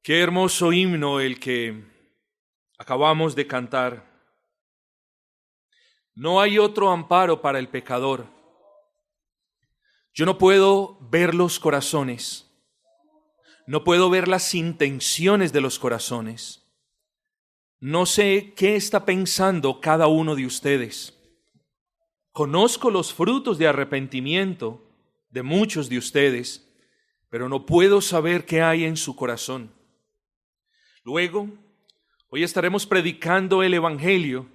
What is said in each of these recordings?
Qué hermoso himno el que acabamos de cantar. No hay otro amparo para el pecador. Yo no puedo ver los corazones, no puedo ver las intenciones de los corazones. No sé qué está pensando cada uno de ustedes. Conozco los frutos de arrepentimiento de muchos de ustedes, pero no puedo saber qué hay en su corazón. Luego, hoy estaremos predicando el Evangelio,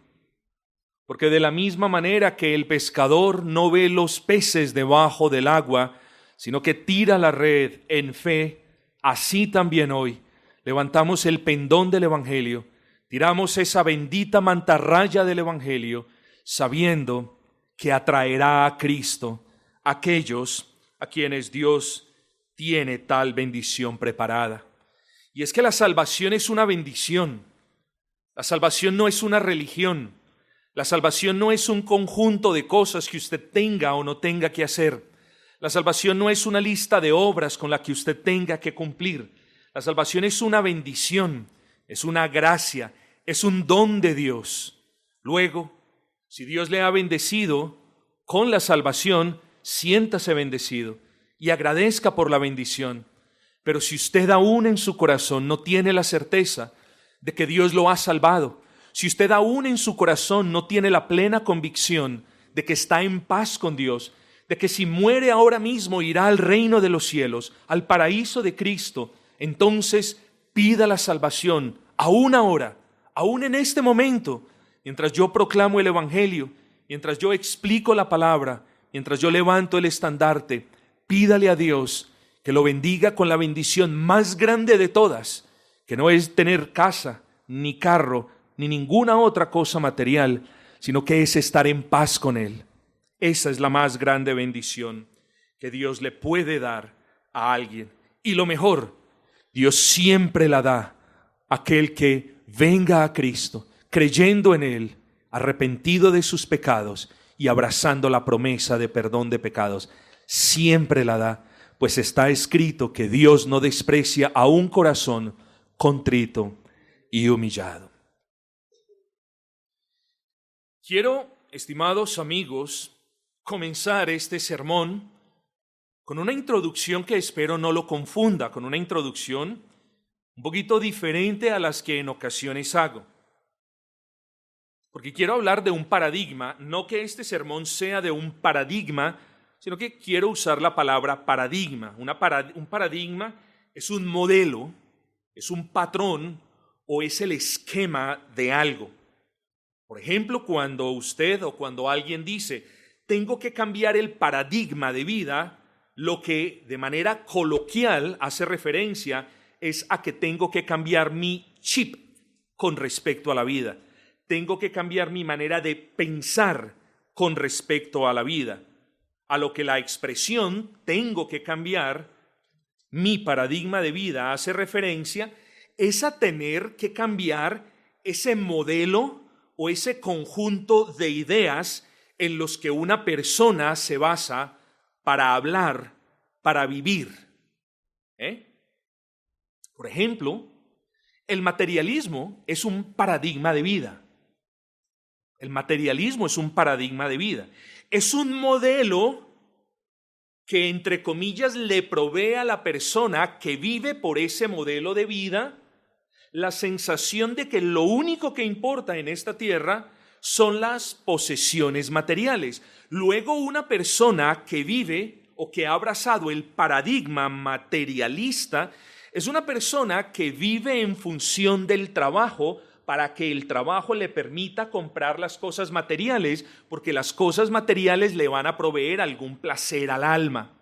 porque de la misma manera que el pescador no ve los peces debajo del agua, sino que tira la red en fe, así también hoy levantamos el pendón del Evangelio, tiramos esa bendita mantarraya del Evangelio, sabiendo que atraerá a Cristo a aquellos a quienes Dios tiene tal bendición preparada. Y es que la salvación es una bendición. La salvación no es una religión. La salvación no es un conjunto de cosas que usted tenga o no tenga que hacer. La salvación no es una lista de obras con la que usted tenga que cumplir. La salvación es una bendición, es una gracia, es un don de Dios. Luego, si Dios le ha bendecido con la salvación, siéntase bendecido y agradezca por la bendición. Pero si usted aún en su corazón no tiene la certeza de que Dios lo ha salvado, si usted aún en su corazón no tiene la plena convicción de que está en paz con Dios, de que si muere ahora mismo irá al reino de los cielos, al paraíso de Cristo, entonces pida la salvación, aún ahora, aún en este momento, mientras yo proclamo el Evangelio, mientras yo explico la palabra, mientras yo levanto el estandarte, pídale a Dios que lo bendiga con la bendición más grande de todas, que no es tener casa, ni carro, ni ninguna otra cosa material, sino que es estar en paz con Él. Esa es la más grande bendición que Dios le puede dar a alguien. Y lo mejor, Dios siempre la da a aquel que venga a Cristo, creyendo en Él, arrepentido de sus pecados y abrazando la promesa de perdón de pecados. Siempre la da, pues está escrito que Dios no desprecia a un corazón contrito y humillado. Quiero, estimados amigos, comenzar este sermón con una introducción que espero no lo confunda, con una introducción un poquito diferente a las que en ocasiones hago. Porque quiero hablar de un paradigma, no que este sermón sea de un paradigma, sino que quiero usar la palabra paradigma. Un paradigma es un modelo, es un patrón o es el esquema de algo. Por ejemplo, cuando usted o cuando alguien dice, tengo que cambiar el paradigma de vida, lo que de manera coloquial hace referencia es a que tengo que cambiar mi chip con respecto a la vida. Tengo que cambiar mi manera de pensar con respecto a la vida. A lo que la expresión tengo que cambiar mi paradigma de vida hace referencia es a tener que cambiar ese modelo o ese conjunto de ideas en los que una persona se basa para hablar, para vivir. Por ejemplo, el materialismo es un paradigma de vida. El materialismo es un paradigma de vida. Es un modelo que, entre comillas, le provee a la persona que vive por ese modelo de vida la sensación de que lo único que importa en esta tierra son las posesiones materiales. Luego, una persona que vive o que ha abrazado el paradigma materialista es una persona que vive en función del trabajo para que el trabajo le permita comprar las cosas materiales, porque las cosas materiales le van a proveer algún placer al alma.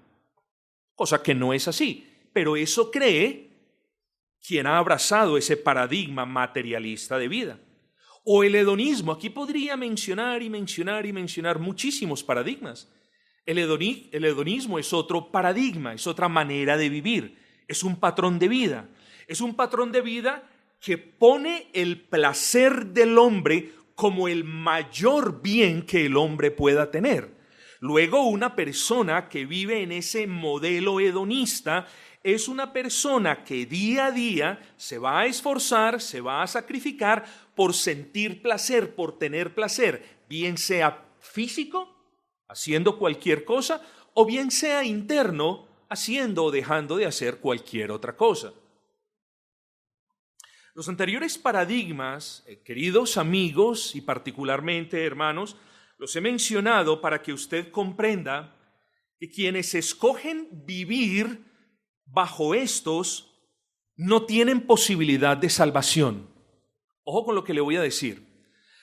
Cosa que no es así, pero eso cree quien ha abrazado ese paradigma materialista de vida. O el hedonismo, aquí podría mencionar muchísimos paradigmas. El hedonismo es otro paradigma, es otra manera de vivir, es un patrón de vida. Es un patrón de vida que pone el placer del hombre como el mayor bien que el hombre pueda tener. Luego, una persona que vive en ese modelo hedonista es una persona que día a día se va a esforzar, se va a sacrificar por sentir placer, por tener placer, bien sea físico, haciendo cualquier cosa, o bien sea interno, haciendo o dejando de hacer cualquier otra cosa. Los anteriores paradigmas, queridos amigos y particularmente hermanos, los he mencionado para que usted comprenda que quienes escogen vivir bajo estos no tienen posibilidad de salvación. Ojo con lo que le voy a decir.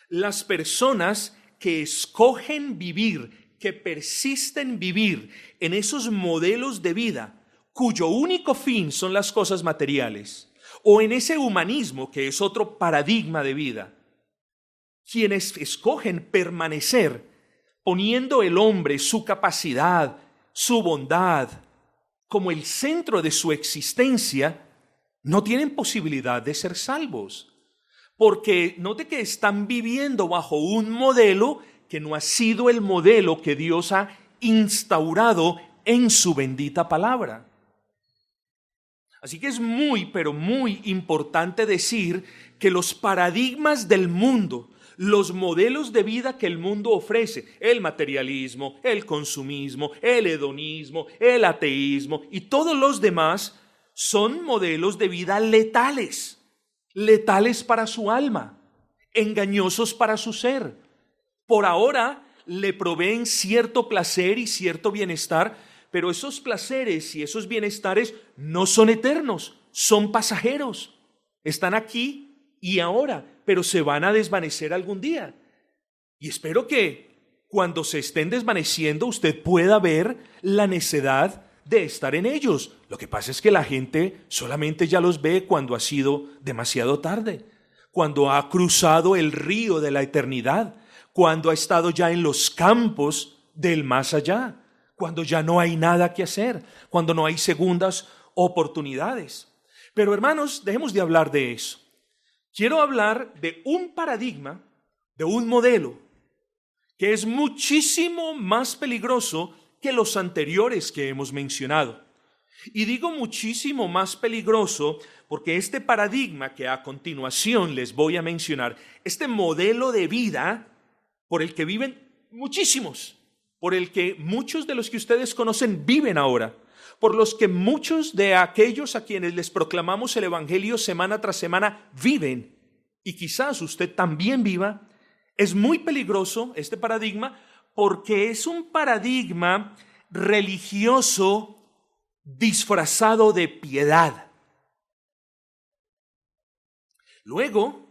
Las personas que escogen vivir, que persisten vivir en esos modelos de vida cuyo único fin son las cosas materiales, o en ese humanismo que es otro paradigma de vida, quienes escogen permanecer poniendo el hombre, su capacidad, su bondad, como el centro de su existencia, no tienen posibilidad de ser salvos. Porque note que están viviendo bajo un modelo que no ha sido el modelo que Dios ha instaurado en su bendita palabra. Así que es muy, pero muy importante decir que los paradigmas del mundo, los modelos de vida que el mundo ofrece, el materialismo, el consumismo, el hedonismo, el ateísmo y todos los demás, son modelos de vida letales, letales para su alma, engañosos para su ser. Por ahora le proveen cierto placer y cierto bienestar, pero esos placeres y esos bienestares no son eternos, son pasajeros. Están aquí y ahora, pero se van a desvanecer algún día. Y espero que cuando se estén desvaneciendo usted pueda ver la necedad de estar en ellos. Lo que pasa es que la gente solamente ya los ve cuando ha sido demasiado tarde, cuando ha cruzado el río de la eternidad, cuando ha estado ya en los campos del más allá, cuando ya no hay nada que hacer, cuando no hay segundas oportunidades. Pero hermanos, dejemos de hablar de eso. Quiero hablar de un paradigma, de un modelo, que es muchísimo más peligroso que los anteriores que hemos mencionado. Y digo muchísimo más peligroso porque este paradigma que a continuación les voy a mencionar, este modelo de vida por el que viven muchísimos, por el que muchos de los que ustedes conocen viven ahora, por los que muchos de aquellos a quienes les proclamamos el Evangelio semana tras semana viven, y quizás usted también viva, es muy peligroso este paradigma porque es un paradigma religioso disfrazado de piedad. Luego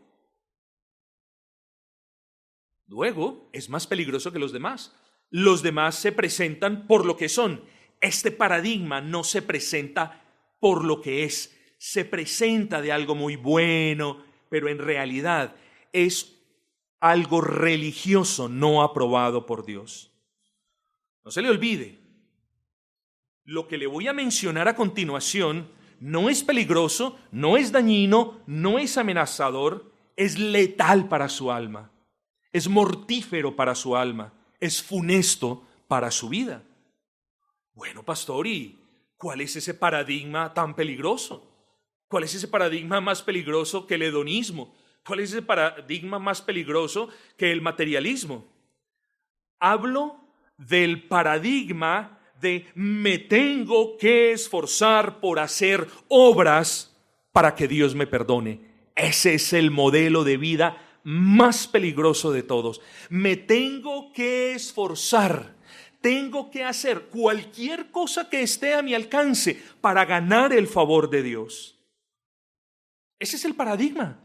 es más peligroso que los demás. Los demás se presentan por lo que son. Este paradigma no se presenta por lo que es. Se presenta de algo muy bueno, pero en realidad es algo religioso no aprobado por Dios. No se le olvide, lo que le voy a mencionar a continuación no es peligroso, no es dañino, no es amenazador, es letal para su alma, es mortífero para su alma, es funesto para su vida. Bueno, pastor, ¿y cuál es ese paradigma tan peligroso? ¿Cuál es ese paradigma más peligroso que el hedonismo? ¿Cuál es ese paradigma más peligroso que el materialismo? Hablo del paradigma de me tengo que esforzar por hacer obras para que Dios me perdone. Ese es el modelo de vida más peligroso de todos. Me tengo que esforzar, tengo que hacer cualquier cosa que esté a mi alcance para ganar el favor de Dios. Ese es el paradigma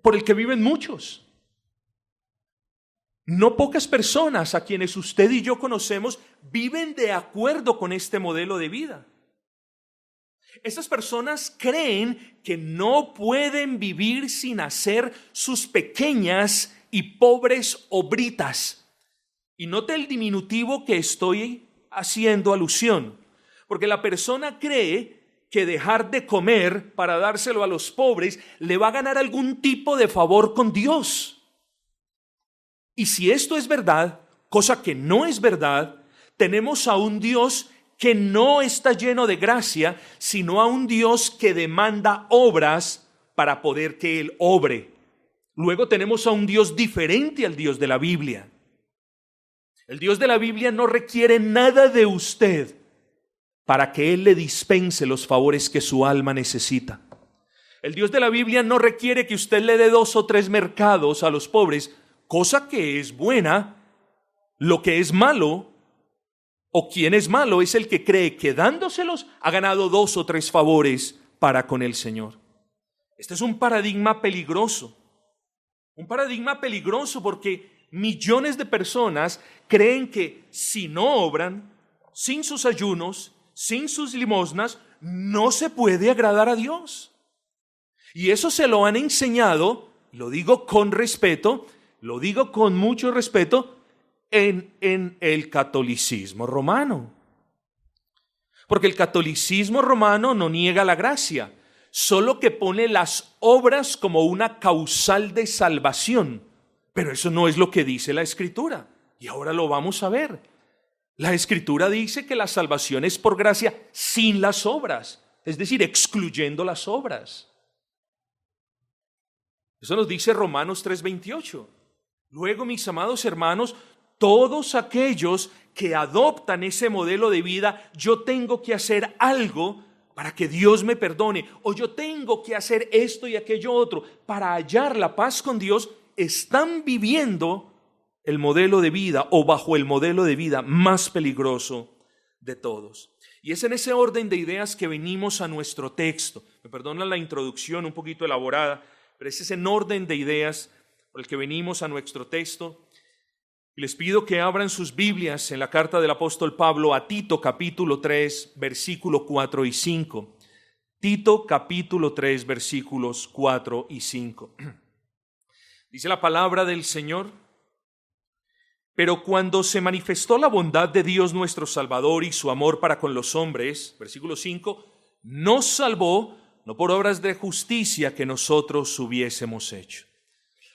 por el que viven muchos. No pocas personas a quienes usted y yo conocemos viven de acuerdo con este modelo de vida. Estas personas creen que no pueden vivir sin hacer sus pequeñas y pobres obritas. Y note el diminutivo que estoy haciendo alusión, porque la persona cree que dejar de comer para dárselo a los pobres le va a ganar algún tipo de favor con Dios. Y si esto es verdad, cosa que no es verdad, tenemos a un Dios que no está lleno de gracia, sino a un Dios que demanda obras para poder que Él obre. Luego tenemos a un Dios diferente al Dios de la Biblia. El Dios de la Biblia no requiere nada de usted para que Él le dispense los favores que su alma necesita. El Dios de la Biblia no requiere que usted le dé 2 o 3 mercados a los pobres, cosa que es buena. Lo que es malo, o quien es malo, es el que cree que dándoselos ha ganado 2 o 3 favores para con el Señor. Este es un paradigma peligroso. Un paradigma peligroso porque millones de personas creen que si no obran, sin sus ayunos, sin sus limosnas, no se puede agradar a Dios. Y eso se lo han enseñado, lo digo con respeto, lo digo con mucho respeto, en el catolicismo romano. Porque el catolicismo romano no niega la gracia, solo que pone las obras como una causal de salvación. Pero eso no es lo que dice la Escritura. Y ahora lo vamos a ver. La Escritura dice que la salvación es por gracia sin las obras, es decir, excluyendo las obras. Eso nos dice Romanos 3:28. Luego, mis amados hermanos, todos aquellos que adoptan ese modelo de vida, yo tengo que hacer algo para que Dios me perdone, o yo tengo que hacer esto y aquello otro para hallar la paz con Dios, están viviendo el modelo de vida o bajo el modelo de vida más peligroso de todos. Y es en ese orden de ideas que venimos a nuestro texto. Me perdonan la introducción un poquito elaborada, pero ese es en orden de ideas por el que venimos a nuestro texto. Y les pido que abran sus Biblias en la carta del apóstol Pablo a Tito capítulo 3, versículo 4 y 5. Tito capítulo 3, versículos 4 y 5. Dice la palabra del Señor: pero cuando se manifestó la bondad de Dios nuestro Salvador y su amor para con los hombres, versículo 5, nos salvó, no por obras de justicia que nosotros hubiésemos hecho.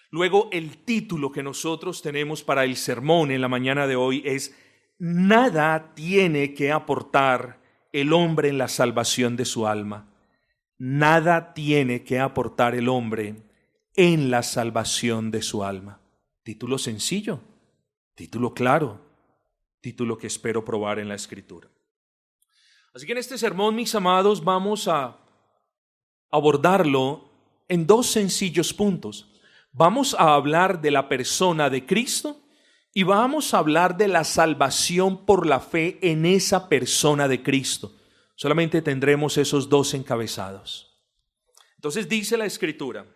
Luego, el título que nosotros tenemos para el sermón en la mañana de hoy es: nada tiene que aportar el hombre en la salvación de su alma. Nada tiene que aportar el hombre en la salvación de su alma. Título sencillo, título claro, título que espero probar en la Escritura. Así que en este sermón, mis amados, vamos a abordarlo en 2 sencillos puntos. Vamos a hablar de la persona de Cristo y vamos a hablar de la salvación por la fe en esa persona de Cristo. Solamente tendremos esos 2 encabezados. Entonces dice la Escritura: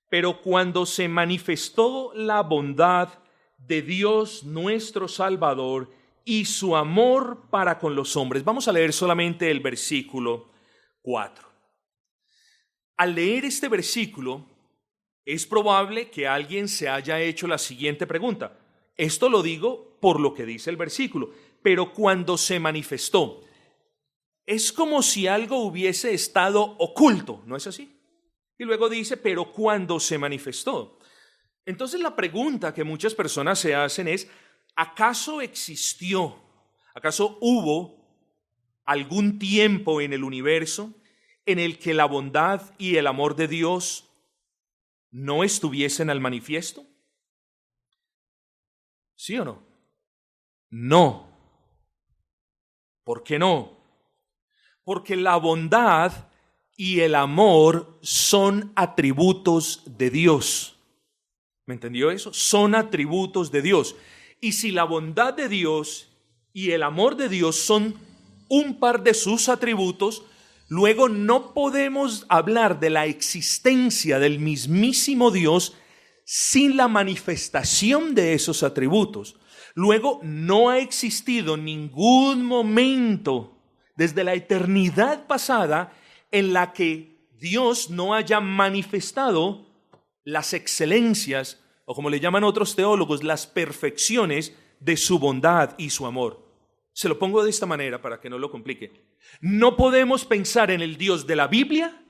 pero cuando se manifestó la bondad de Dios nuestro Salvador y su amor para con los hombres. Vamos a leer solamente el versículo 4. Al leer este versículo, es probable que alguien se haya hecho la siguiente pregunta. Esto lo digo por lo que dice el versículo. Pero cuando se manifestó, es como si algo hubiese estado oculto, ¿no es así? Y luego dice, pero cuando se manifestó. Entonces la pregunta que muchas personas se hacen es: ¿acaso existió, acaso hubo algún tiempo en el universo en el que la bondad y el amor de Dios no estuviesen al manifiesto? ¿Sí o no? No. ¿Por qué no? Porque la bondad y el amor son atributos de Dios. ¿Me entendió eso? Son atributos de Dios. Y si la bondad de Dios y el amor de Dios son un par de sus atributos, luego no podemos hablar de la existencia del mismísimo Dios sin la manifestación de esos atributos. Luego no ha existido ningún momento desde la eternidad pasada en la que Dios no haya manifestado las excelencias, o como le llaman otros teólogos, las perfecciones de su bondad y su amor. Se lo pongo de esta manera para que no lo complique. No podemos pensar en el Dios de la Biblia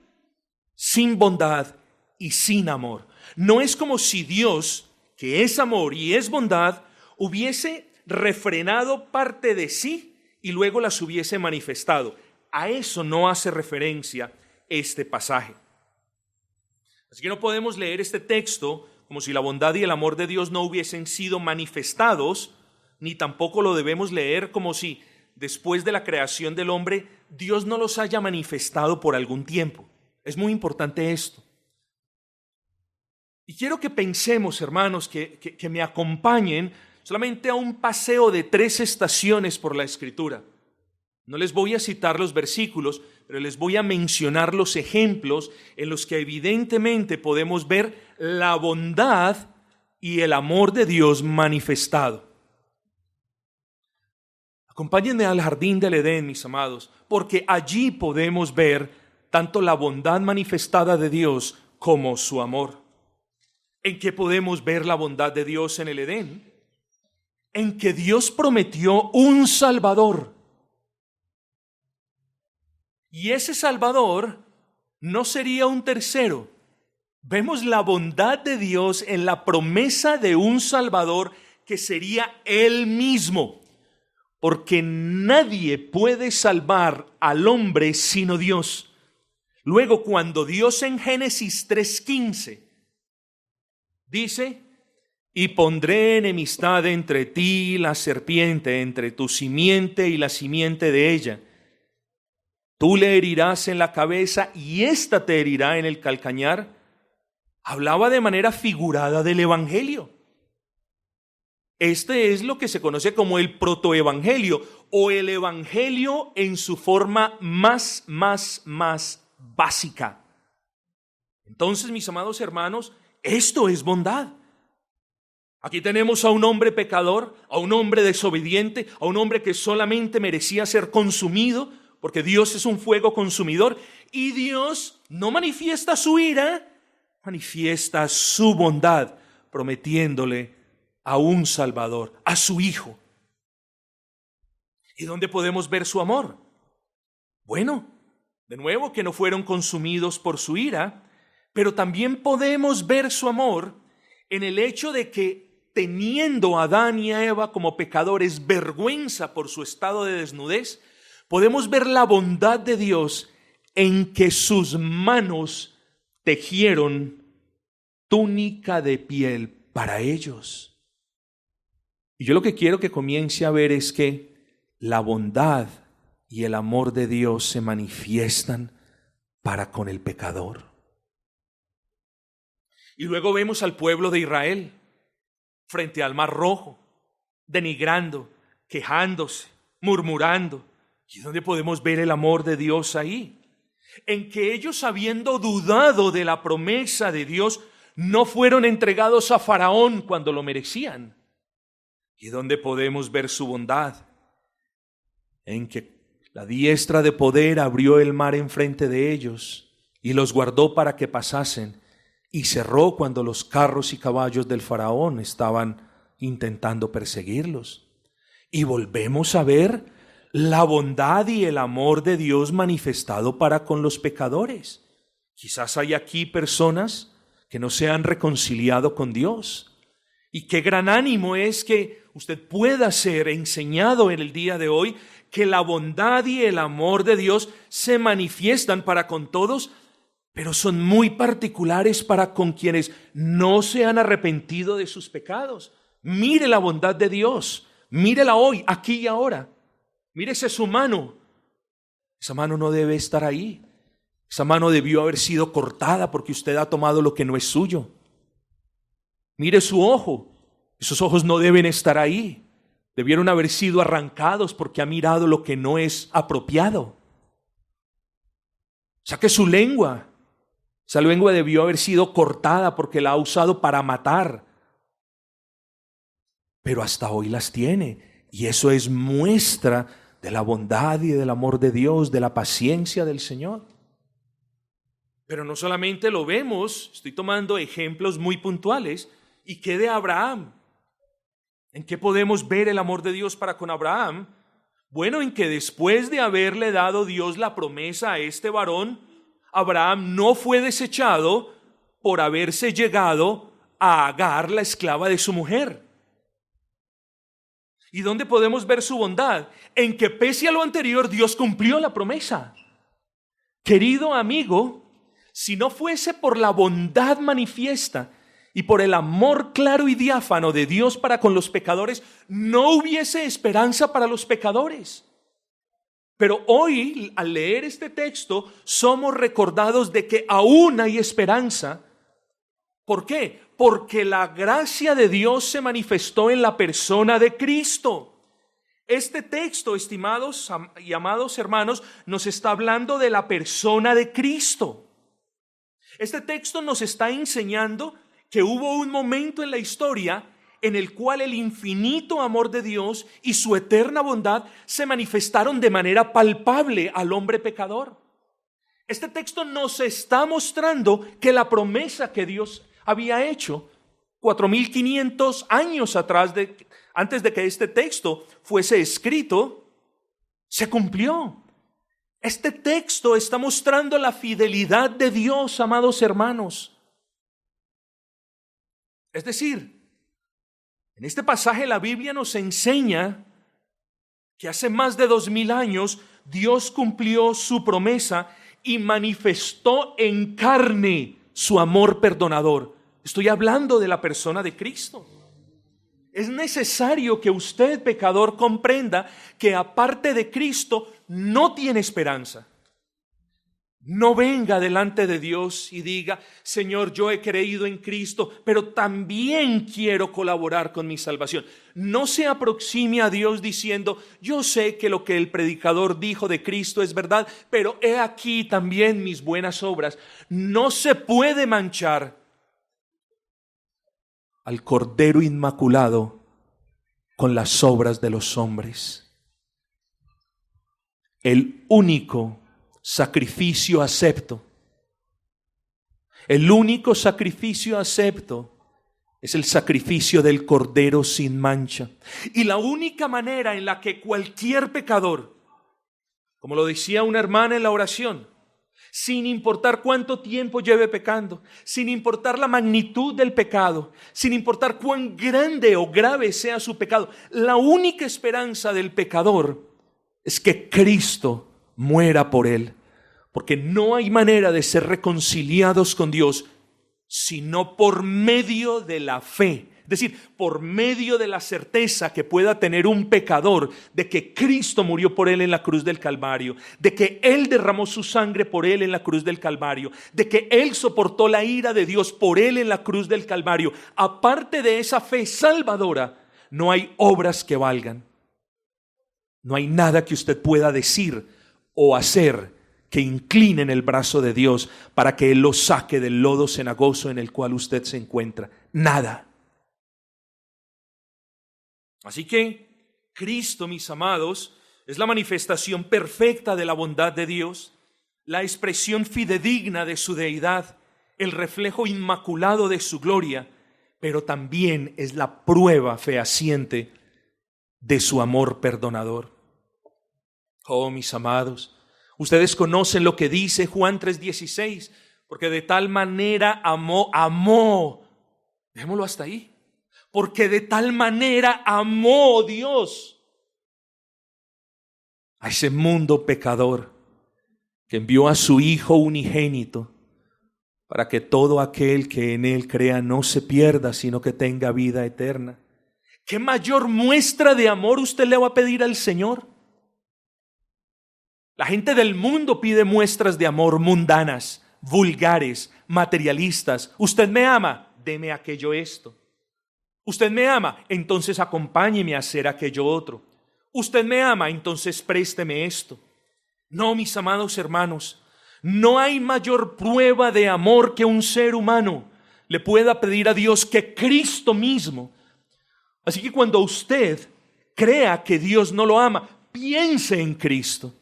sin bondad y sin amor. No es como si Dios, que es amor y es bondad, hubiese refrenado parte de sí y luego las hubiese manifestado. A eso no hace referencia este pasaje. Así que no podemos leer este texto como si la bondad y el amor de Dios no hubiesen sido manifestados, ni tampoco lo debemos leer como si después de la creación del hombre Dios no los haya manifestado por algún tiempo. Es muy importante esto. Y quiero que pensemos, hermanos, que me acompañen solamente a un paseo de 3 estaciones por la Escritura. No les voy a citar los versículos, pero les voy a mencionar los ejemplos en los que evidentemente podemos ver la bondad y el amor de Dios manifestado. Acompáñenme al jardín del Edén, mis amados, porque allí podemos ver tanto la bondad manifestada de Dios como su amor. ¿En qué podemos ver la bondad de Dios en el Edén? En que Dios prometió un Salvador. Y ese Salvador no sería un tercero. Vemos la bondad de Dios en la promesa de un Salvador que sería Él mismo. Porque nadie puede salvar al hombre sino Dios. Luego, cuando Dios en Génesis 3:15 dice: y pondré enemistad entre ti y la serpiente, entre tu simiente y la simiente de ella. Tú le herirás en la cabeza y ésta te herirá en el calcañar. Hablaba de manera figurada del Evangelio. Este es lo que se conoce como el protoevangelio o el Evangelio en su forma más básica. Entonces, mis amados hermanos, esto es bondad. Aquí tenemos a un hombre pecador, a un hombre desobediente, a un hombre que solamente merecía ser consumido, porque Dios es un fuego consumidor, y Dios no manifiesta su ira, manifiesta su bondad, prometiéndole a un Salvador, a su Hijo. ¿Y dónde podemos ver su amor? Bueno, de nuevo que no fueron consumidos por su ira, pero también podemos ver su amor en el hecho de que teniendo a Adán y a Eva como pecadores vergüenza por su estado de desnudez, podemos ver la bondad de Dios en que sus manos tejieron túnica de piel para ellos. Y yo lo que quiero que comience a ver es que la bondad y el amor de Dios se manifiestan para con el pecador. Y luego vemos al pueblo de Israel frente al Mar Rojo, denigrando, quejándose, murmurando. ¿Y dónde podemos ver el amor de Dios ahí? En que ellos, habiendo dudado de la promesa de Dios, no fueron entregados a Faraón cuando lo merecían. ¿Y dónde podemos ver su bondad? En que la diestra de poder abrió el mar enfrente de ellos y los guardó para que pasasen, y cerró cuando los carros y caballos del faraón estaban intentando perseguirlos. Y volvemos a ver la bondad y el amor de Dios manifestado para con los pecadores. Quizás hay aquí personas que no se han reconciliado con Dios. Y qué gran ánimo es que usted pueda ser enseñado en el día de hoy que la bondad y el amor de Dios se manifiestan para con todos, pero son muy particulares para con quienes no se han arrepentido de sus pecados. Mire la bondad de Dios, mírela hoy, aquí y ahora. Mírese su mano. Esa mano no debe estar ahí. Esa mano debió haber sido cortada porque usted ha tomado lo que no es suyo. Mire su ojo. Esos ojos no deben estar ahí. Debieron haber sido arrancados porque ha mirado lo que no es apropiado. Saque su lengua. Esa lengua debió haber sido cortada porque la ha usado para matar. Pero hasta hoy las tiene. Y eso es muestra de la bondad y del amor de Dios, de la paciencia del Señor. Pero no solamente lo vemos, estoy tomando ejemplos muy puntuales. ¿Y qué de Abraham? ¿En qué podemos ver el amor de Dios para con Abraham? Bueno, en que después de haberle dado Dios la promesa a este varón, Abraham no fue desechado por haberse llegado a Agar, la esclava de su mujer. ¿Y dónde podemos ver su bondad? En que pese a lo anterior, Dios cumplió la promesa. Querido amigo, si no fuese por la bondad manifiesta y por el amor claro y diáfano de Dios para con los pecadores, no hubiese esperanza para los pecadores. Pero hoy, al leer este texto, somos recordados de que aún hay esperanza. ¿Por qué? Porque la gracia de Dios se manifestó en la persona de Cristo. Este texto, estimados y amados hermanos, nos está hablando de la persona de Cristo. Este texto nos está enseñando que hubo un momento en la historia en el cual el infinito amor de Dios y su eterna bondad se manifestaron de manera palpable al hombre pecador. Este texto nos está mostrando que la promesa que Dios había hecho 4.500 años atrás, antes de que este texto fuese escrito, se cumplió. Este texto está mostrando la fidelidad de Dios, amados hermanos. Es decir, en este pasaje la Biblia nos enseña que hace más de 2000 años Dios cumplió su promesa y manifestó en carne su amor perdonador. Estoy hablando de la persona de Cristo. Es necesario que usted, pecador, comprenda que aparte de Cristo no tiene esperanza. No venga delante de Dios y diga: Señor, yo he creído en Cristo, pero también quiero colaborar con mi salvación. No se aproxime a Dios diciendo: yo sé que lo que el predicador dijo de Cristo es verdad, pero he aquí también mis buenas obras. No se puede manchar al Cordero Inmaculado con las obras de los hombres. El único sacrificio acepto, el único sacrificio acepto es el sacrificio del Cordero sin mancha. Y la única manera en la que cualquier pecador, como lo decía una hermana en la oración, sin importar cuánto tiempo lleve pecando, sin importar la magnitud del pecado, sin importar cuán grande o grave sea su pecado, la única esperanza del pecador es que Cristo muera por él, porque no hay manera de ser reconciliados con Dios sino por medio de la fe. Es decir, por medio de la certeza que pueda tener un pecador de que Cristo murió por él en la cruz del Calvario, de que Él derramó su sangre por él en la cruz del Calvario, de que Él soportó la ira de Dios por él en la cruz del Calvario. Aparte de esa fe salvadora, no hay obras que valgan. No hay nada que usted pueda decir o hacer que inclinen el brazo de Dios para que Él lo saque del lodo cenagoso en el cual usted se encuentra. Nada. Así que Cristo, mis amados, es la manifestación perfecta de la bondad de Dios, la expresión fidedigna de su deidad, el reflejo inmaculado de su gloria, pero también es la prueba fehaciente de su amor perdonador. Oh, mis amados, ustedes conocen lo que dice Juan 3:16, porque de tal manera amó, dejémoslo hasta ahí. Porque de tal manera amó Dios a ese mundo pecador, que envió a su Hijo unigénito para que todo aquel que en Él crea no se pierda, sino que tenga vida eterna. ¿Qué mayor muestra de amor usted le va a pedir al Señor? La gente del mundo pide muestras de amor mundanas, vulgares, materialistas. Usted me ama, deme aquello esto. Usted me ama, entonces acompáñeme a hacer aquello otro. Usted me ama, entonces présteme esto. No, mis amados hermanos, no hay mayor prueba de amor que un ser humano le pueda pedir a Dios que Cristo mismo. Así que cuando usted crea que Dios no lo ama, piense en Cristo.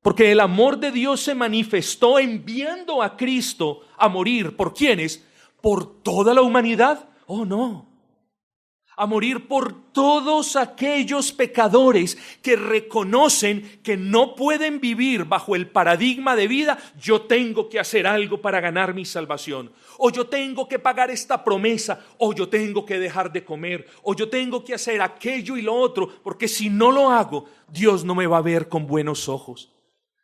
Porque el amor de Dios se manifestó enviando a Cristo a morir. ¿Por quiénes? Por toda la humanidad. Oh, no. a morir por todos aquellos pecadores que reconocen que no pueden vivir bajo el paradigma de vida: yo tengo que hacer algo para ganar mi salvación, o yo tengo que pagar esta promesa, o yo tengo que dejar de comer, o yo tengo que hacer aquello y lo otro, porque si no lo hago, Dios no me va a ver con buenos ojos.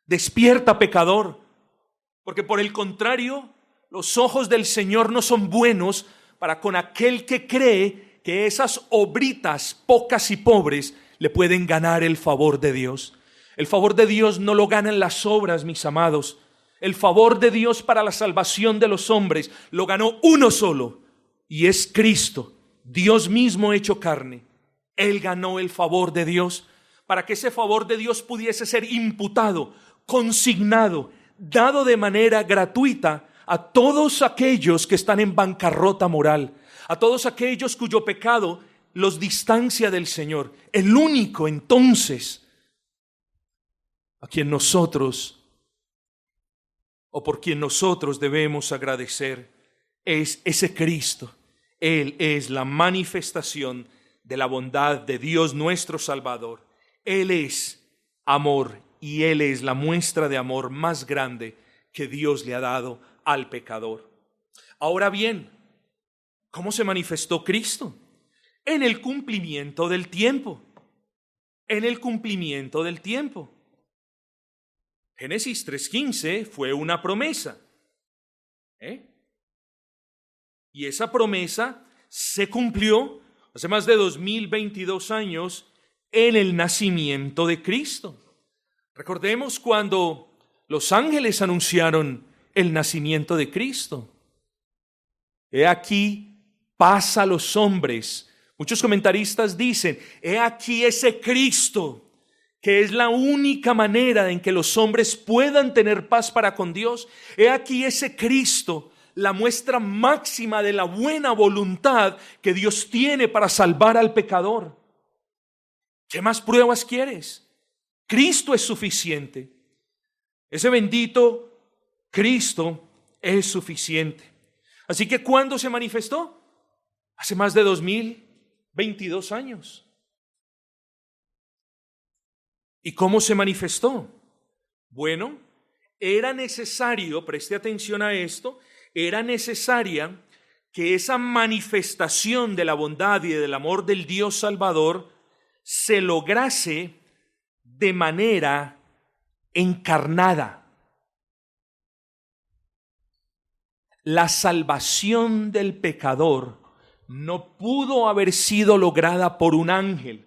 Despierta, pecador, porque por el contrario, los ojos del Señor no son buenos para con aquel que cree que esas obritas pocas y pobres le pueden ganar el favor de Dios. El favor de Dios no lo ganan las obras, mis amados. El favor de Dios para la salvación de los hombres lo ganó uno solo, y es Cristo, Dios mismo hecho carne. Él ganó el favor de Dios para que ese favor de Dios pudiese ser imputado, consignado, dado de manera gratuita a todos aquellos que están en bancarrota moral, a todos aquellos cuyo pecado los distancia del Señor. El único entonces a quien nosotros, o por quien nosotros debemos agradecer, es ese Cristo. Él es la manifestación de la bondad de Dios nuestro Salvador. Él es amor, y Él es la muestra de amor más grande que Dios le ha dado al pecador. Ahora bien, ¿cómo se manifestó Cristo? En el cumplimiento del tiempo. En el cumplimiento del tiempo. Génesis 3:15 fue una promesa. Y esa promesa se cumplió hace más de 2022 años en el nacimiento de Cristo. Recordemos cuando los ángeles anunciaron el nacimiento de Cristo. He aquí pasa a los hombres. Muchos comentaristas dicen: he aquí ese Cristo, que es la única manera en que los hombres puedan tener paz para con Dios. He aquí ese Cristo, la muestra máxima de la buena voluntad que Dios tiene para salvar al pecador. ¿Qué más pruebas quieres? Cristo es suficiente. Ese bendito Cristo es suficiente. Así que ¿cuándo se manifestó? Hace más de 2022 años. ¿Y cómo se manifestó? Bueno, era necesario, preste atención a esto, era necesaria que esa manifestación de la bondad y del amor del Dios Salvador se lograse de manera encarnada. La salvación del pecador no pudo haber sido lograda por un ángel,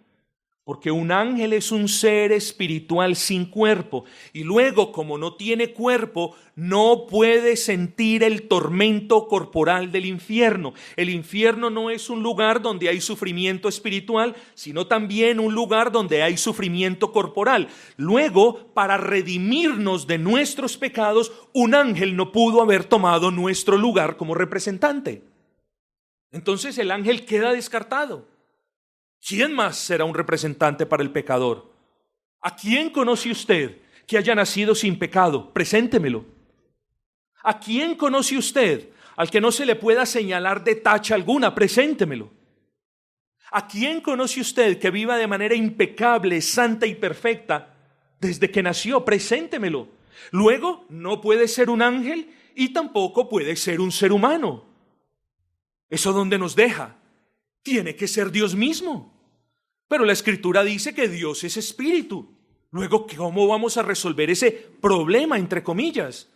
porque un ángel es un ser espiritual sin cuerpo, y luego, como no tiene cuerpo, no puede sentir el tormento corporal del infierno. El infierno no es un lugar donde hay sufrimiento espiritual, sino también un lugar donde hay sufrimiento corporal. Luego, para redimirnos de nuestros pecados, un ángel no pudo haber tomado nuestro lugar como representante. Entonces el ángel queda descartado. ¿Quién más será un representante para el pecador? ¿A quién conoce usted que haya nacido sin pecado? Preséntemelo. ¿A quién conoce usted al que no se le pueda señalar de tacha alguna? Preséntemelo. ¿A quién conoce usted que viva de manera impecable, santa y perfecta desde que nació? Preséntemelo. Luego, no puede ser un ángel y tampoco puede ser un ser humano. ¿Eso dónde nos deja? Tiene que ser Dios mismo. Pero la Escritura dice que Dios es espíritu. Luego, ¿cómo vamos a resolver ese problema, entre comillas?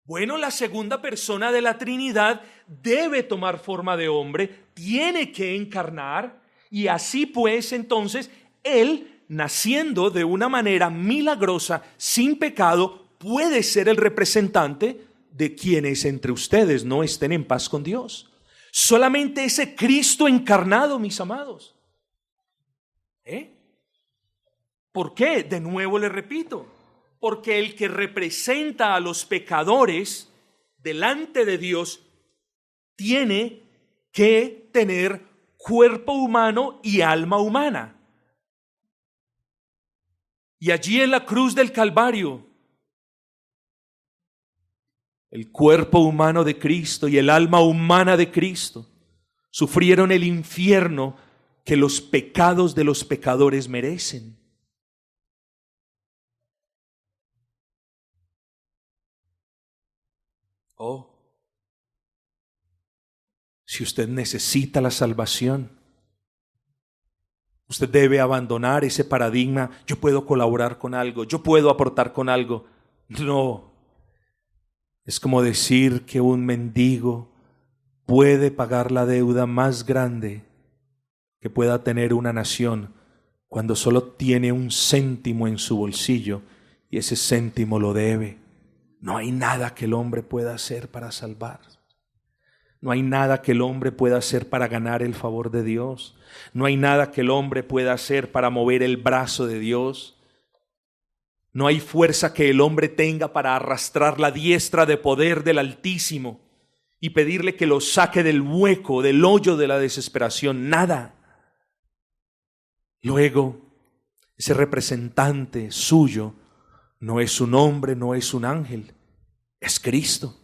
Bueno, la segunda persona de la Trinidad debe tomar forma de hombre, tiene que encarnar, y así pues, entonces, Él, naciendo de una manera milagrosa, sin pecado, puede ser el representante de quienes entre ustedes no estén en paz con Dios. Solamente ese Cristo encarnado, mis amados. ¿Por qué? De nuevo le repito, porque el que representa a los pecadores delante de Dios tiene que tener cuerpo humano y alma humana. Y allí en la cruz del Calvario, el cuerpo humano de Cristo y el alma humana de Cristo sufrieron el infierno que los pecados de los pecadores merecen. Oh, si usted necesita la salvación, usted debe abandonar ese paradigma, yo puedo colaborar con algo, yo puedo aportar con algo. No, es como decir que un mendigo puede pagar la deuda más grande que pueda tener una nación cuando solo tiene un céntimo en su bolsillo y ese céntimo lo debe. No hay nada que el hombre pueda hacer para salvar. No hay nada que el hombre pueda hacer para ganar el favor de Dios. No hay nada que el hombre pueda hacer para mover el brazo de Dios. No hay fuerza que el hombre tenga para arrastrar la diestra de poder del Altísimo y pedirle que lo saque del hueco, del hoyo de la desesperación. Nada. Luego, ese representante suyo no es un hombre, no es un ángel, es Cristo,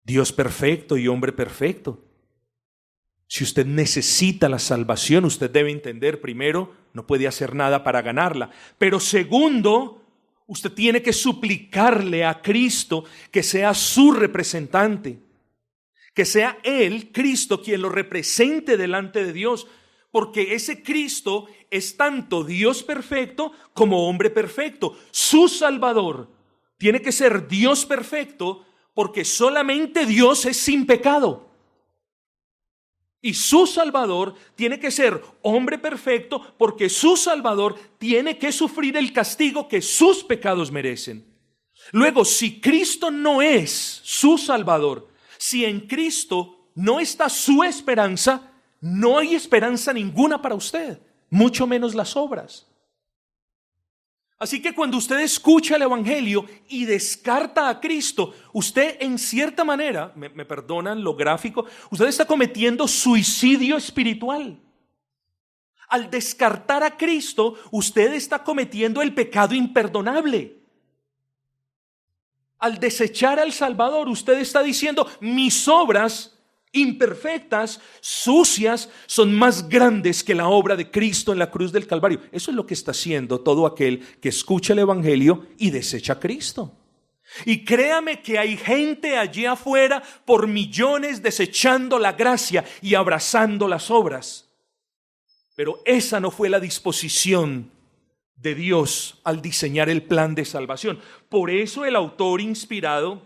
Dios perfecto y hombre perfecto. Si usted necesita la salvación, usted debe entender, primero, no puede hacer nada para ganarla, pero segundo, usted tiene que suplicarle a Cristo que sea su representante, que sea Él, Cristo, quien lo represente delante de Dios, porque ese Cristo es tanto Dios perfecto como hombre perfecto. Su Salvador tiene que ser Dios perfecto porque solamente Dios es sin pecado. Y su Salvador tiene que ser hombre perfecto porque su Salvador tiene que sufrir el castigo que sus pecados merecen. Luego, si Cristo no es su Salvador, si en Cristo no está su esperanza, no hay esperanza ninguna para usted, mucho menos las obras. Así que cuando usted escucha el Evangelio y descarta a Cristo, usted en cierta manera, me perdonan lo gráfico, usted está cometiendo suicidio espiritual. Al descartar a Cristo, usted está cometiendo el pecado imperdonable. Al desechar al Salvador, usted está diciendo, mis obras imperfectas, sucias, son más grandes que la obra de Cristo en la cruz del Calvario. Eso es lo que está haciendo todo aquel que escucha el Evangelio y desecha a Cristo. Y créame que hay gente allí afuera por millones desechando la gracia y abrazando las obras. Pero esa no fue la disposición de Dios al diseñar el plan de salvación. Por eso el autor inspirado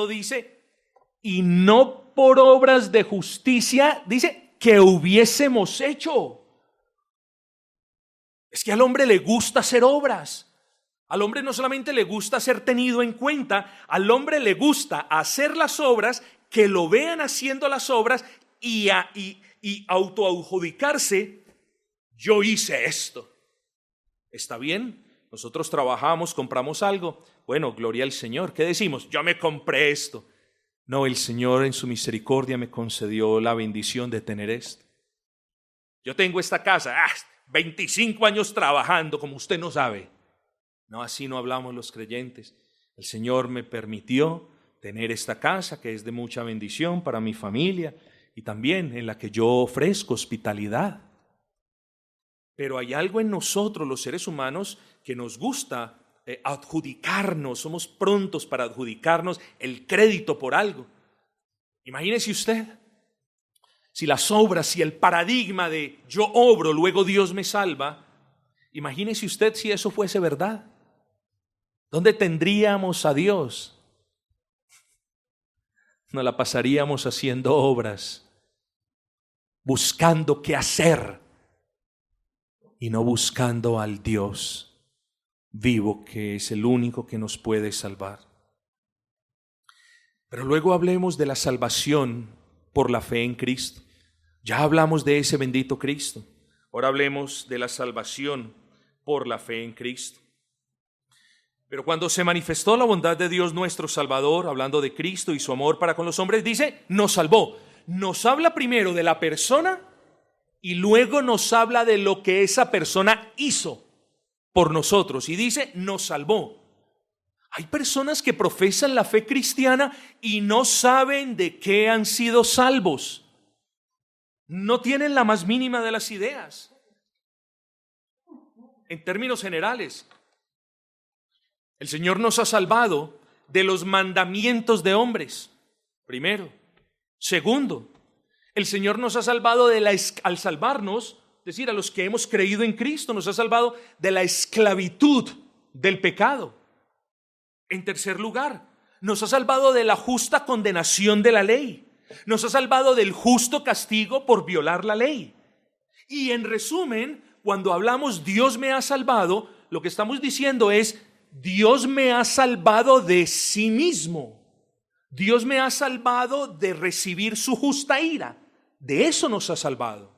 dice, y no por obras de justicia, dice, que hubiésemos hecho. Es que al hombre le gusta hacer obras. Al hombre no solamente le gusta ser tenido en cuenta, al hombre le gusta hacer las obras, que lo vean haciendo las obras y autoadjudicarse, yo hice esto. ¿Está bien? Nosotros trabajamos, compramos algo. Bueno, gloria al Señor. ¿Qué decimos? Yo me compré esto. No, el Señor en su misericordia me concedió la bendición de tener esto. Yo tengo esta casa, 25 años trabajando, como usted no sabe. No, así no hablamos los creyentes. El Señor me permitió tener esta casa que es de mucha bendición para mi familia y también en la que yo ofrezco hospitalidad. Pero hay algo en nosotros, los seres humanos, que nos gusta adjudicarnos, somos prontos para adjudicarnos el crédito por algo. Imagínese usted, si las obras, si el paradigma de yo obro, luego Dios me salva, imagínese usted si eso fuese verdad. ¿Dónde tendríamos a Dios? Nos la pasaríamos haciendo obras, buscando qué hacer y no buscando al Dios vivo, que es el único que nos puede salvar. Pero luego hablemos de la salvación por la fe en Cristo. Ya hablamos de ese bendito Cristo. Ahora hablemos de la salvación por la fe en Cristo. Pero cuando se manifestó la bondad de Dios nuestro Salvador, hablando de Cristo y su amor para con los hombres, dice, nos salvó. Nos habla primero de la persona y luego nos habla de lo que esa persona hizo por nosotros, y dice, nos salvó. Hay personas que profesan la fe cristiana y no saben de qué han sido salvos. no tienen la más mínima de las ideas. En términos generales, el Señor nos ha salvado de los mandamientos de hombres, primero. Segundo, el Señor nos ha salvado al salvarnos, es decir, a los que hemos creído en Cristo, nos ha salvado de la esclavitud del pecado. En tercer lugar, nos ha salvado de la justa condenación de la ley. Nos ha salvado del justo castigo por violar la ley. Y en resumen, cuando hablamos Dios me ha salvado, lo que estamos diciendo es Dios me ha salvado de sí mismo. Dios me ha salvado de recibir su justa ira. De eso nos ha salvado.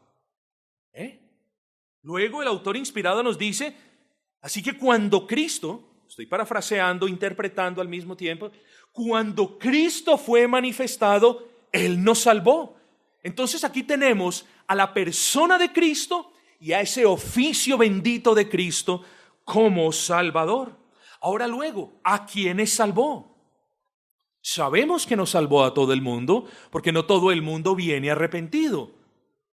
Luego el autor inspirado nos dice, así que cuando Cristo, estoy parafraseando, interpretando al mismo tiempo, cuando Cristo fue manifestado, Él nos salvó. Entonces aquí tenemos a la persona de Cristo y a ese oficio bendito de Cristo como Salvador. Ahora luego, ¿a quiénes salvó? Sabemos que no salvó a todo el mundo, porque no todo el mundo viene arrepentido.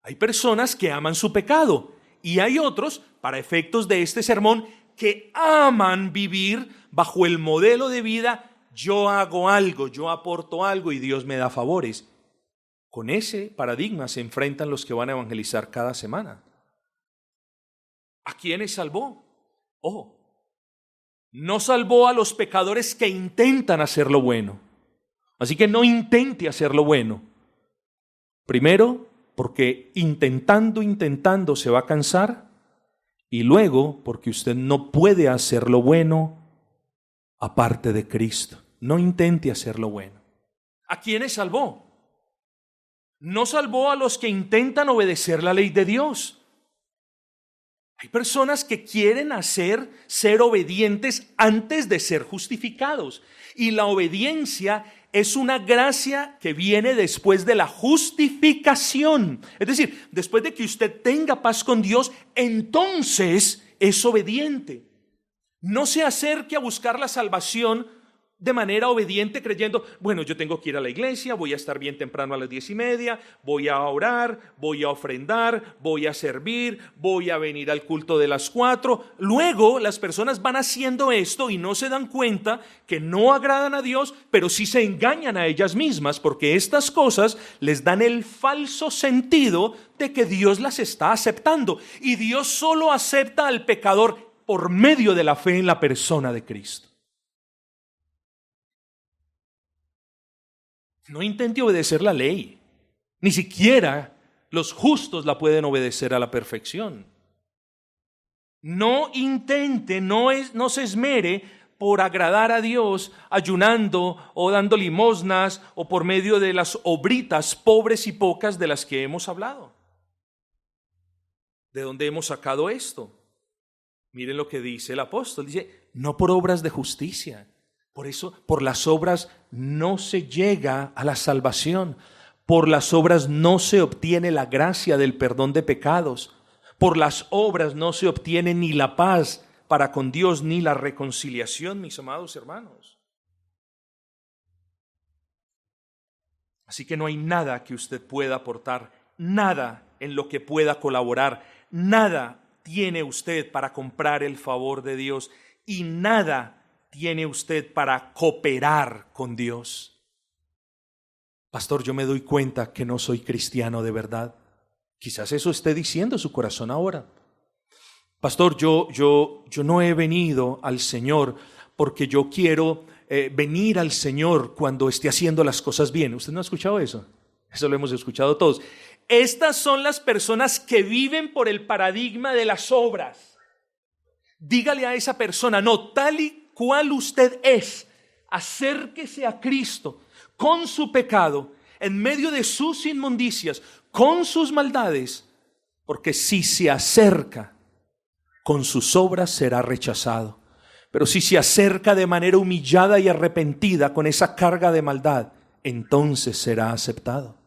Hay personas que aman su pecado y hay otros, para efectos de este sermón, que aman vivir bajo el modelo de vida, yo hago algo, yo aporto algo y Dios me da favores. Con ese paradigma se enfrentan los que van a evangelizar cada semana. ¿A quiénes salvó? No salvó a los pecadores que intentan hacer lo bueno. Así que no intente hacer lo bueno. Primero, porque intentando se va a cansar. Y luego, porque usted no puede hacer lo bueno aparte de Cristo. No intente hacer lo bueno. ¿A quiénes salvó? No salvó a los que intentan obedecer la ley de Dios. Hay personas que quieren ser obedientes antes de ser justificados. Y la obediencia es una gracia que viene después de la justificación. Es decir, después de que usted tenga paz con Dios, entonces es obediente. No se acerque a buscar la salvación de manera obediente creyendo, bueno, yo tengo que ir a la iglesia, voy a estar bien temprano a las 10:30, voy a orar, voy a ofrendar, voy a servir, voy a venir al culto de las 4. Luego las personas van haciendo esto y no se dan cuenta que no agradan a Dios, pero sí se engañan a ellas mismas porque estas cosas les dan el falso sentido de que Dios las está aceptando. Y Dios solo acepta al pecador por medio de la fe en la persona de Cristo. No intente obedecer la ley. Ni siquiera los justos la pueden obedecer a la perfección. No intente, no se esmere por agradar a Dios ayunando o dando limosnas o por medio de las obritas pobres y pocas de las que hemos hablado. ¿De dónde hemos sacado esto? Miren lo que dice el apóstol. Dice, no por obras de justicia. Por eso, por las obras no se llega a la salvación. Por las obras no se obtiene la gracia del perdón de pecados. Por las obras no se obtiene ni la paz para con Dios ni la reconciliación, mis amados hermanos. Así que no hay nada que usted pueda aportar, nada en lo que pueda colaborar, nada tiene usted para comprar el favor de Dios y nada tiene usted para cooperar con Dios. Pastor, yo me doy cuenta que no soy cristiano de verdad. Quizás eso esté diciendo su corazón ahora. Pastor, yo no he venido al Señor porque yo quiero venir al Señor cuando esté haciendo las cosas bien. ¿Usted no ha escuchado eso? Eso lo hemos escuchado todos. Estas son las personas que viven por el paradigma de las obras. Dígale a esa persona, no, tal y cual usted es, acérquese a Cristo con su pecado, en medio de sus inmundicias, con sus maldades, porque si se acerca con sus obras será rechazado. Pero si se acerca de manera humillada y arrepentida con esa carga de maldad, entonces será aceptado.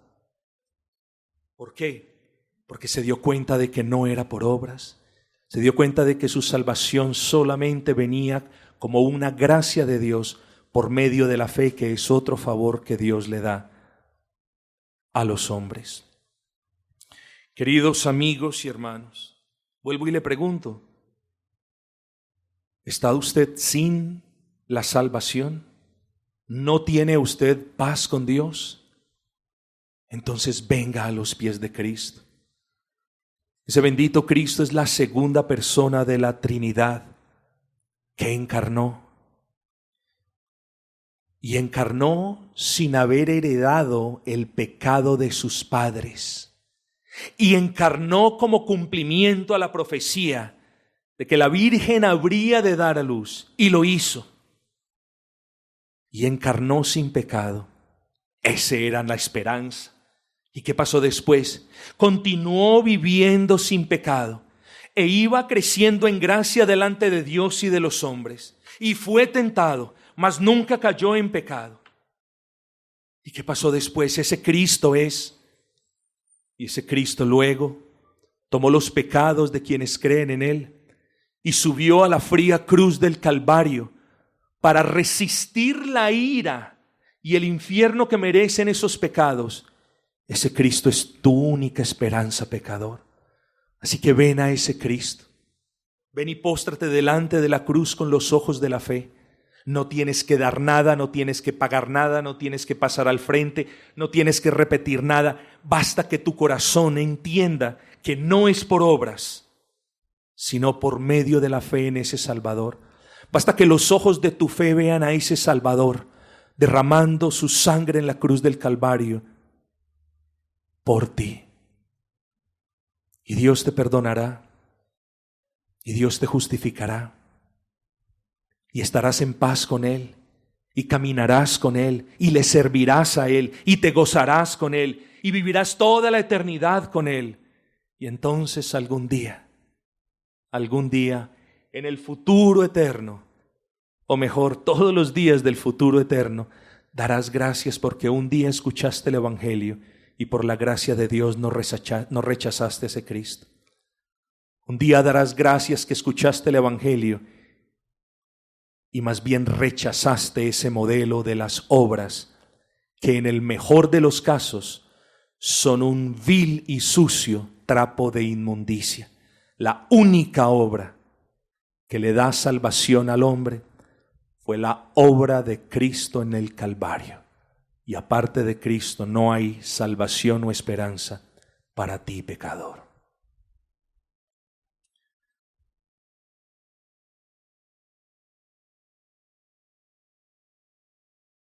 ¿Por qué? Porque se dio cuenta de que no era por obras. Se dio cuenta de que su salvación solamente venía como una gracia de Dios por medio de la fe, que es otro favor que Dios le da a los hombres. Queridos amigos y hermanos, vuelvo y le pregunto, ¿está usted sin la salvación? ¿No tiene usted paz con Dios? Entonces venga a los pies de Cristo. Ese bendito Cristo es la segunda persona de la Trinidad que encarnó. Y encarnó sin haber heredado el pecado de sus padres. Y encarnó como cumplimiento a la profecía de que la Virgen habría de dar a luz. Y lo hizo. Y encarnó sin pecado. Esa era la esperanza. ¿Y qué pasó después? Continuó viviendo sin pecado. E iba creciendo en gracia delante de Dios y de los hombres. Y fue tentado, mas nunca cayó en pecado. ¿Y qué pasó después? Ese Cristo es. Y ese Cristo luego tomó los pecados de quienes creen en Él y subió a la fría cruz del Calvario para resistir la ira y el infierno que merecen esos pecados. Ese Cristo es tu única esperanza, pecador. Así que ven a ese Cristo. Ven y póstrate delante de la cruz con los ojos de la fe. No tienes que dar nada, no tienes que pagar nada, no tienes que pasar al frente, no tienes que repetir nada. Basta que tu corazón entienda que no es por obras, sino por medio de la fe en ese Salvador. Basta que los ojos de tu fe vean a ese Salvador derramando su sangre en la cruz del Calvario por ti. Y Dios te perdonará, y Dios te justificará. Y estarás en paz con Él, y caminarás con Él, y le servirás a Él, y te gozarás con Él, y vivirás toda la eternidad con Él. Y entonces algún día, en el futuro eterno, o mejor, todos los días del futuro eterno, darás gracias porque un día escuchaste el Evangelio, y por la gracia de Dios no rechazaste a ese Cristo. Un día darás gracias que escuchaste el Evangelio, y más bien rechazaste ese modelo de las obras que en el mejor de los casos son un vil y sucio trapo de inmundicia. La única obra que le da salvación al hombre fue la obra de Cristo en el Calvario. Y aparte de Cristo no hay salvación o esperanza para ti, pecador.